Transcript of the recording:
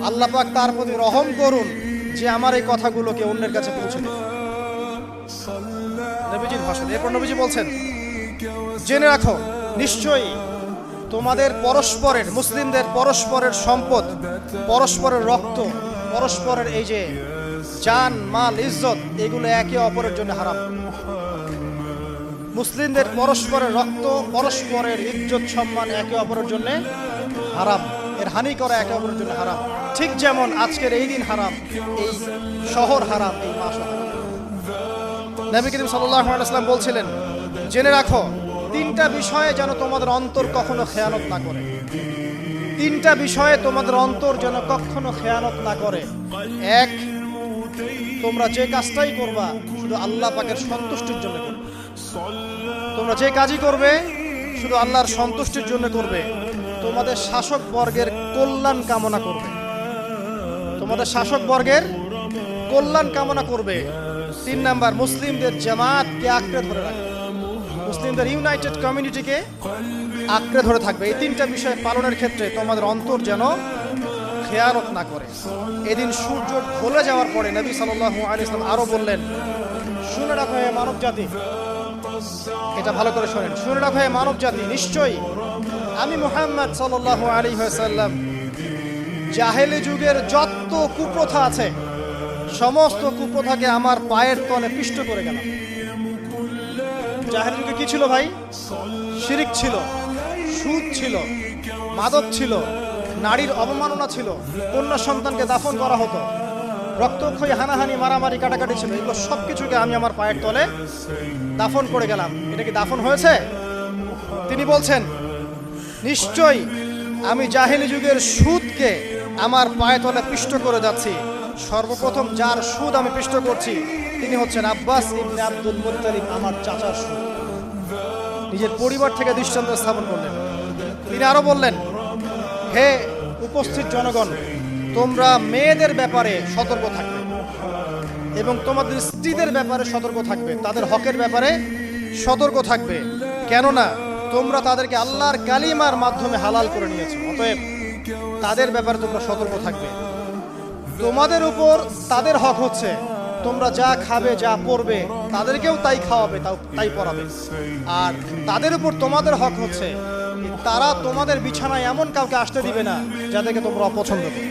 আল্লাহ পাক তার প্রতি রহম করুন যে আমার এই কথাগুলোকে অন্যের কাছে পৌঁছে দেয়। নবীজির ভাষণ। এরপর নবীজি বলছেন, জেনে রাখো নিশ্চয়ই তোমাদের পরস্পরের, মুসলিমদের পরস্পরের সম্পদ, পরস্পরের রক্ত, পরস্পরের এই যে জান মাল ইজ্জত, এগুলো একে অপরের জন্য হারাম। মুসলিমদের পরস্পরের রক্ত, পরস্পরের ইজ্জত সম্মান একে অপরের জন্য হারাম, এর হানি করা একে অপরের জন্য হারাম। ঠিক যেমন আজকের এই দিন হারাম, এই শহর হারাম, এই মাস হারাম। নবী করিম সাল্লাল্লাহু আলাইহি ওয়াসাল্লাম বলছিলেন, জেনে রাখো তিনটা বিষয়ে যেন তোমাদের অন্তর কখনো খেয়ানত না করে। তিনটা বিষয়ে তোমাদের অন্তর যেন কখনো খেয়ানত না করে। এক, তোমরা যে কাজটাই করবা শুধু আল্লাহ পাকের সন্তুষ্টির জন্য করবে। তোমরা যে কাজই করবে শুধু আল্লাহর সন্তুষ্টির জন্য করবে। তোমাদের শাসক বর্গের কল্যাণ কামনা করবে। তোমাদের শাসক বর্গের কল্যাণ কামনা করবে। 3 নাম্বার, মুসলিমদের জামাতকে আঁকড়ে ধরে রাখবে। মুসলিমদের ইউনাইটেড কমিউনিটিকে আঁকড়ে ধরে থাকবে। এই তিনটা বিষয় পালনের ক্ষেত্রে তোমাদের অন্তর যেন খেয়ানত না করে। এদিন সূর্য ঢলে যাওয়ার পরে নবী সাল্লাল্লাহু আলাইহি ওয়াসাল্লাম আরো বললেন, শুনে রাখো হে মানব জাতি, এটা ভালো করে শোনেন, শুনে রাখো হে মানব জাতি, নিশ্চয়ই আমি মুহাম্মদ সাল্লাল্লাহু আলাইহি ওয়াসাল্লাম জাহেলি যুগের যত কুপ্রথা আছে সমস্ত কুপ্রথাকে আমার পায়ের তলে পিষ্ট করে গেলাম। জাহেলি যুগে কি ছিল ভাই? শিরিক ছিল, সুদ ছিল, মাদক ছিল, নারীর অবমাননা ছিল, কন্যা সন্তানকে দাফন করা হতো, রক্তক্ষয়ী হানাহানি মারামারি কাটাকাটি ছিল। এগুলো সব কিছুকে আমি আমার পায়ের তলে দাফন করে গেলাম। এটা কি দাফন হয়েছে? তিনি বলছেন, নিশ্চয়ই আমি জাহেলি যুগের সুদকে আমার পায়ের তলে পিষ্ট করে যাচ্ছি। সর্বপ্রথম যার সুদ আমি পিষ্ট করছি তিনি হচ্ছেন আব্বাস ইবনে আব্দুল মুত্তালিব, আমার চাচার সুদ। নিজের পরিবার থেকে দৃষ্টান্ত স্থাপন করলেন। তিনি আরো বললেন, হে উপস্থিত জনগণ, তোমরা মেয়েদের ব্যাপারে সতর্ক থাকবে এবং তোমাদের স্ত্রীদের ব্যাপারে সতর্ক থাকবে, তাদের হকের ব্যাপারে সতর্ক থাকবে, কেননা তোমরা তাদেরকে আল্লাহর কালিমার মাধ্যমে হালাল করে নিয়েছো। অতএব তাদের ব্যাপারে তোমরা সতর্ক থাকবে। তোমাদের উপর তাদের হক হচ্ছে তোমরা যা খাবে, যা পরবে, তাদেরকেও তাই খাওয়াবে, তাই পরাবে। আর তাদের উপর তোমাদের হক হচ্ছে তারা তোমাদের বিছানায় এমন কাউকে আসতে দিবে না যাদেরকে তোমরা অপছন্দ করো।